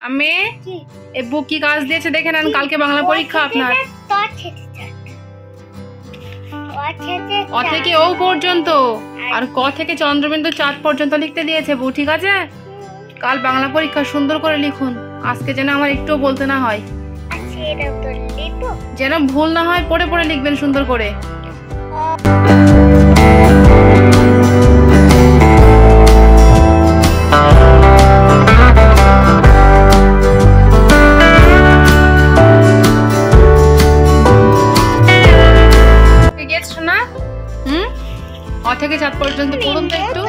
আমি এই বুক কি কাজ দিয়েছে দেখে নেন, কালকে বাংলা পরীক্ষা আপনার। অ থেকে ও পর্যন্ত আর ক থেকে চন্দ্রবিন্দু চাঁদ পর্যন্ত লিখতে দিয়েছে বউ, ঠিক আছে? কাল বাংলা পরীক্ষা সুন্দর করে লিখুন, আজকে যেন আমার একটুও বলতে না হয়, যেন ভুল না হয়, পড়ে পড়ে লিখবেন সুন্দর করে। অ থেকে চাঁদ পর্যন্ত পড়ুন তো একটু।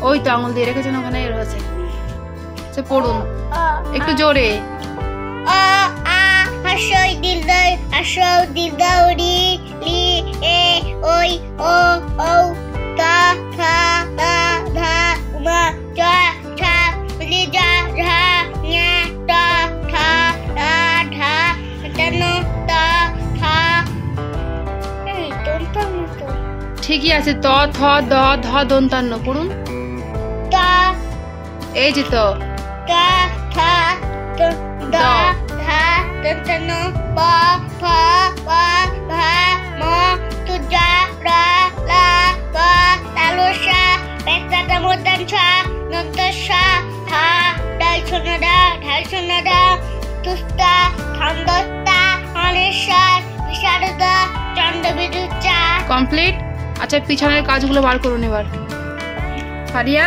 ওই তো আঙুল দিয়ে রেখেছেন ওখানে রয়েছে, পড়ুন একটু জোরে। ঠিকই আছে, ত থ দ ধ দন্তান্ন পড়ুন। এই যে তো কমপ্লিট। আচ্ছা পিছনের কাজগুলো বার করুন এবার। ফারিয়া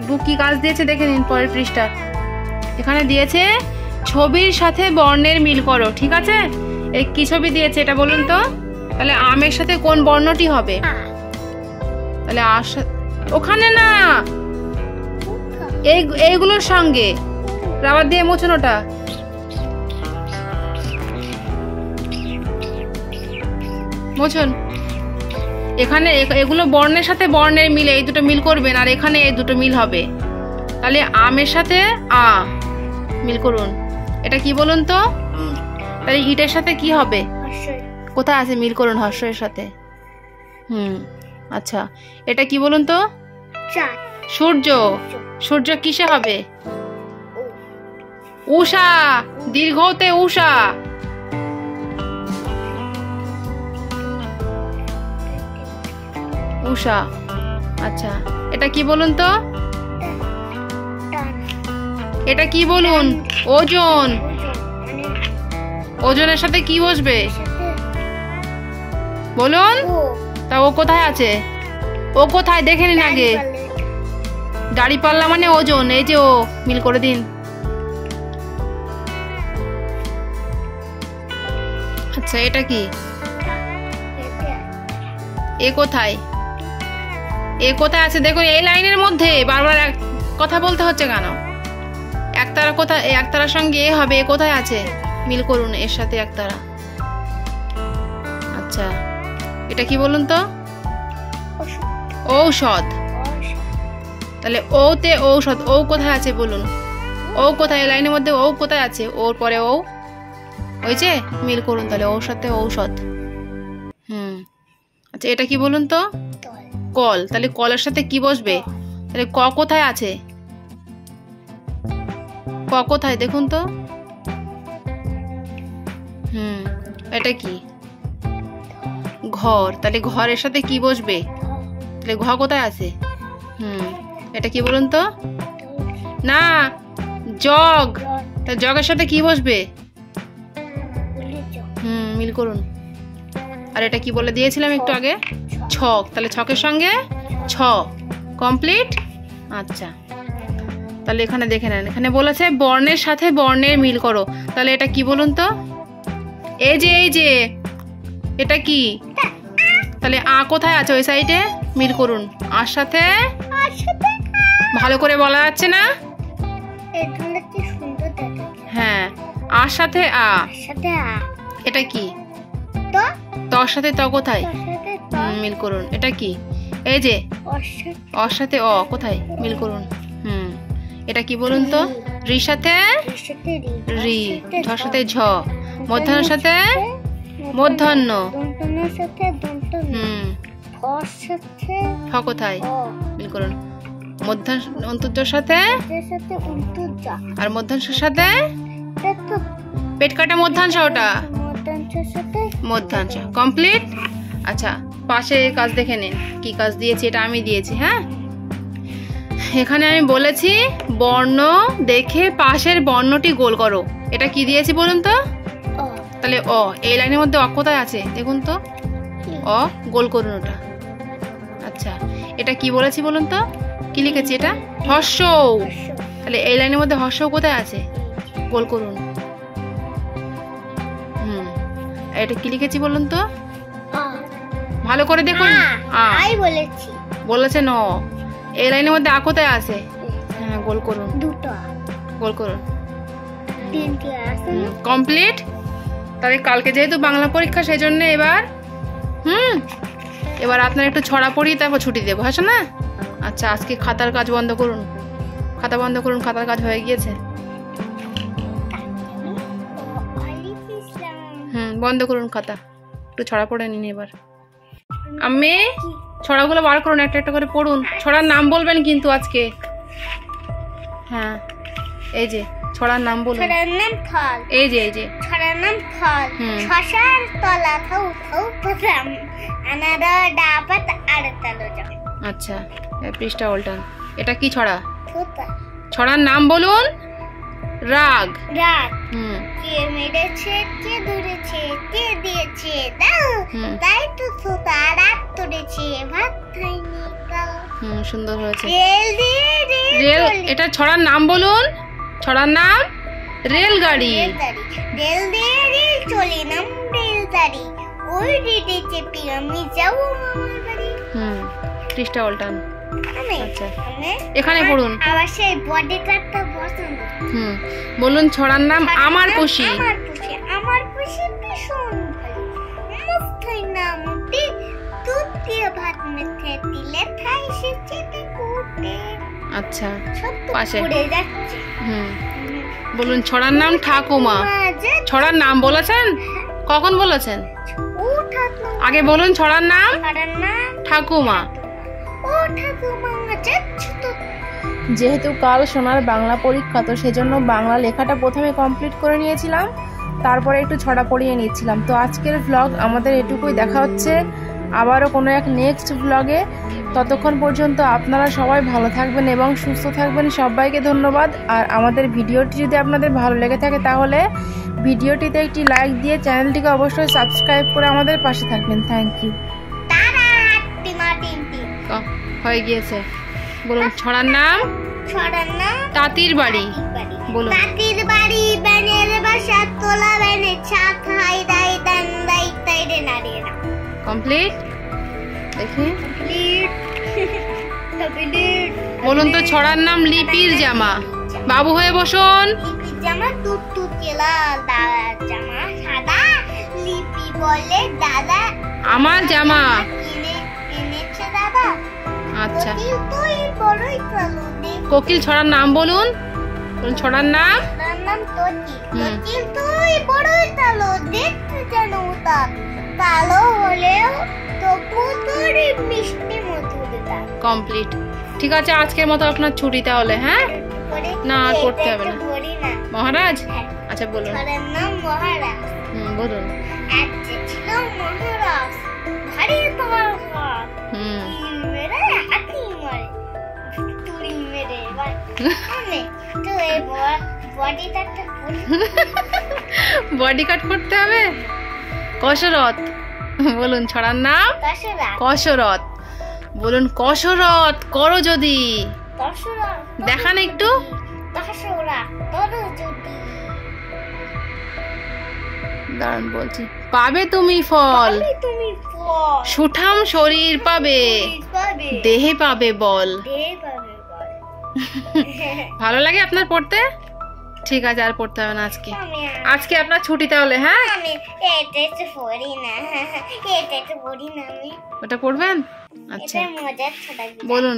বুক কি কাজ দিয়েছে দেখে নিন, পরের পৃষ্ঠা এখানে দিয়েছে ছবির সাথে বর্ণের মিল করো, ঠিক আছে? এই কি ছবি দিয়েছে এটা বলুন তো। তাহলে আমের সাথে কোন বর্ণটি হবে? তাহলে ওখানে না, এইগুলোর সঙ্গে রাবার দিয়ে মোছন ওটা। মোছন এখানে এগুলো বর্ণের সাথে বর্ণের মিলে এই দুটো মিল করবেন, আর এখানে এই দুটো মিল হবে। তাহলে আমের সাথে আ মিল করুন, এটা কি বলুন তো? তাহলে ইটের সাথে কি হবে? কোথায় আছে মিল করুন হর্ষের সাথে। আচ্ছা এটা কি বলুন তো? সূর্য। সূর্য কিসে হবে? উষা, দীর্ঘতে উষা। উষা। আচ্ছা এটা কি বলুন তো? এটা কি বলুন? ওজন। ওজনের সাথে কি বসবে বলুন? তা ও কোথায় আছে? ও কোথায় দেখে নিন আগে। দাঁড়িপাল্লা মানে ওজন, এই যে ও মিল করে দিন। আচ্ছা এটা কি? এ কোথায়? এ কোথায় আছে দেখুন, এই লাইনের মধ্যে বারবার কথা বলতে হচ্ছে কেন? একতারা কোথায়? একতারার সঙ্গে এ হবে, এ কোথায় আছে? মিল করুন এর সাথে একতারা। আচ্ছা এটা কি বলুন তো? ঔষধ। তাহলে ও তে ঔষধ, ও কোথায় আছে বলুন? ও কোথায়? এই লাইনের মধ্যে ও কোথায় আছে? ওর পরে ও, ওই যে মিল করুন। তাহলে ওর সাথে ঔষধ। আচ্ছা এটা কি বলুন তো? কল। তাহলে কলের সাথে কি বসবে? তাহলে ক কোথায় আছে? ক কোথায় দেখুন তো। এটা কি? ঘর। তাহলে ঘরের সাথে কি বসবে? তাহলে ঘ কোথায় আছে? এটা কি বলুন তো? না, জগ। তা জগের সাথে কি বসবে? মিল করুন। আর এটা কি বলে দিয়েছিলাম একটু আগে? ছক। তাহলে ছকের সঙ্গে ছ। কমপ্লিট। আচ্ছা তাহলে এখানে দেখে নেন, এখানে বলেছে বর্ণের সাথে বর্ণের মিল করো। তাহলে এটা কি বলুন তো? এই যে এটা কি? তাহলে আ কোথায় আছে? ওই সাইডে মিল করুন। আর সাথে ভালো করে বলা যাচ্ছে না? হ্যাঁ, আর সাথে আ। এটা কি? তোর সাথে ত কোথায়? মিল করুন। এটা কি? এই যে অর সাথে অ কোথায়? মিল করুন। এটা কি বলুন তো? রি সাথে রি, ঝ সাথে ঝ, মধ্যাহ্নের সাথে মধ্যাহ্ন। ফ কোথায়? মিল করুন। অন্তর্যর সাথে আর মধ্যাংশের সাথে পেট কাটা মধ্যাংশ, ওটা মধ্যাংশ। কমপ্লিট। আচ্ছা, পাশে কাজ দেখে নিন কি কাজ দিয়েছি, এটা আমি দিয়েছি। হ্যাঁ, এখানে আমি বলেছি বর্ণ দেখে পাশের বর্ণটি গোল করো। এটা কি দিয়েছি বলুন তো? তাহলে অ। এই লাইনের মধ্যে অ কোথায় আছে দেখুন তো? অ, গোল করুন ওটা। আচ্ছা, এটা কি বলেছি বলুন তো? কি লিখেছি এটা? হর্ষ। তাহলে এই লাইনের মধ্যে হর্ষ কোথায় আছে? গোল করুন। এটা কি লিখেছি বলুন তো? ভালো করে দেখুন। বলেছেন অ। এই লাইনের মধ্যে আ কোথায় আছে? হ্যাঁ, গোল করুন। গোল করুন। কমপ্লিট। তাহলে কালকে যেহেতু বাংলা পরীক্ষা সেই জন্য এবার আপনার একটু ছড়া পড়ি, তারপর ছুটি দেবো। হ্যাঁ না? আচ্ছা, আজকে খাতার কাজ বন্ধ করুন। খাতা বন্ধ করুন, খাতার কাজ হয়ে গিয়েছে। বন্ধ করুন খাতা, একটু ছড়া পড়ে নিন। এবার আমি ছড়াগুলো বার করুন, একটা একটা করে পড়ুন। ছড়ার নাম বলবেন কিন্তু আজকে। হ্যাঁ, এই যে ছড়ার নাম বলুন। ছড়ার নাম ফল। এই যে ছড়ার নাম ফল। শশার তলা থাউ থাউ পাতাম, আনারা ডাপাত আড়তালো যাও। আচ্ছা, এই পৃষ্ঠা উল্টান। এটা কি ছড়া? ছড়ার নাম বলুন। রাগ। রাগ। কে মেরেছে, কে ধরেছে, কে দিয়েছে দাও, তাই তো সুতা রাত তুলেছে, ভাত খাইনি কাল। সুন্দর হয়েছে। রেল দিয়ে রেল। এটা ছড়ার নাম বলুন। ছড়ার নাম রেলগাড়ি। রেল দিয়ে রেল চলে নাম রেলগাড়ি, ওই রেলে চেপে আমি যাবো মামার বাড়ি। পৃষ্ঠা উল্টান। আচ্ছা, এখানে পড়ুন। আবার সেই বডি কার্ডটা পছন্দ। বলুন ছড়ার নাম আমার খুশি। আমার খুশি ভীষণ ভালো, মুস্তাই নামটি দুধ দিয়ে ভাত মেখে দিলে খাই সে চেটে কুটে। আচ্ছা, পাশে পড়ে যাচ্ছে। বলুন ছড়ার নাম ঠাকুমা। ছড়ার নাম বলেছেন? কখন বলেছেন? আগে বলুন ছড়ার নাম। ঠাকুমা। যেহেতু কাল সোনার বাংলা পরীক্ষা, তো সেজন্য বাংলা লেখাটা প্রথমে কমপ্লিট করে নিয়েছিলাম, তারপরে একটু ছড়া পড়িয়ে নিচ্ছিলাম। তো আজকের ব্লগ আমাদের এটুকুই। দেখা হচ্ছে আবারও কোনো এক নেক্সট ব্লগে। ততক্ষণ পর্যন্ত আপনারা সবাই ভালো থাকবেন এবং সুস্থ থাকবেন। সবাইকে ধন্যবাদ। আর আমাদের ভিডিওটি যদি আপনাদের ভালো লেগে থাকে তাহলে ভিডিওটিতে একটি লাইক দিয়ে চ্যানেলটিকে অবশ্যই সাবস্ক্রাইব করে আমাদের পাশে থাকবেন। Thank you. হয়ে গিয়েছে। বলুন ছড়ার নাম। ছড়ার নাম তাঁতির বাড়ি। বলুন তাঁতির বাড়ি, বেনের বাসা, তোলা বেনে চা খাই দাই দান দাই তাই রে না রে না। কমপ্লিট। দেখি বলুন তো ছড়ার নাম লিপির জামা। বাবু হয়ে বসুন। লিপির জামা টুকটুকে লাল, দাদার জামা সাদা, লিপি বলে দাদা আমার জামা এনেছে দাদা। আচ্ছা, তুই বড়ই কালো দে। কোকিল ছড়ার নাম বলুন। বলুন ছড়ার নাম। কোকিল তুই বড়ই কালো, দেখতে যেন উতাল, কালো হলেও তবু তোর মিষ্টি মধুর দাঁত। কমপ্লিট। ঠিক আছে, আজকের মতো আপনার ছুটি তাহলে। হ্যাঁ, না আর পড়তে হবে না। মহারাজ। আচ্ছা বলুন। ছড়ার নাম মহারাজ। বলুন। এক যে ছিল মহারাজ, ভারী তোমার হাত, মেরে হাতি মারে, তুড়ি মেরে তো এই বডি কাটটা বডি কাট করতে হবে। কসরত। বলুন ছড়ার নাম। কসরত। বলুন কসরত করো যদি। দেখান একটু। দাঁড়ান বলছি। পাবে তুমি ফল, সুঠাম শরীর পাবে, দেহে পাবে বল। ভালো লাগে আপনার পড়তে? ঠিক আছে, আর পড়তে হবে না আজকে। আজকে আপনার ছুটি তাহলে। হ্যাঁ, ওটা পড়বেন। আচ্ছা বলুন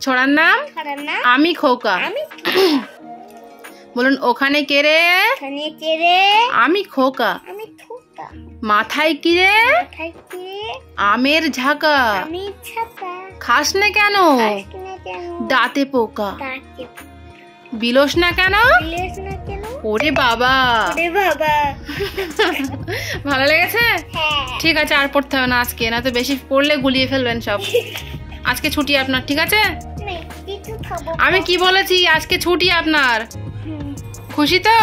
ছড়ার নাম। আমি খোকা। বলুন ওখানে কে রে? আমি খোকা। মাথায় কি রে? আমের ঝাঁকা। খাস না কেন? খাস না কেন? দাঁতে পোকা। দাঁতে বিলোস না কেন? বিলেস না কেন? ওরে বাবা, ওরে বাবা। ভালো লেগেছে? হ্যাঁ। ঠিক আছে, আর পড়তে হবে না আজকে, না তো বেশি পড়লে গুলিয়ে ফেলবেন সব। আজকে ছুটি আপনার, ঠিক আছে? আমি কিছু খাবো। আমি কি বলেছি, আজকে ছুটি আপনার। হুম। খুশি তো?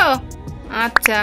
আচ্ছা।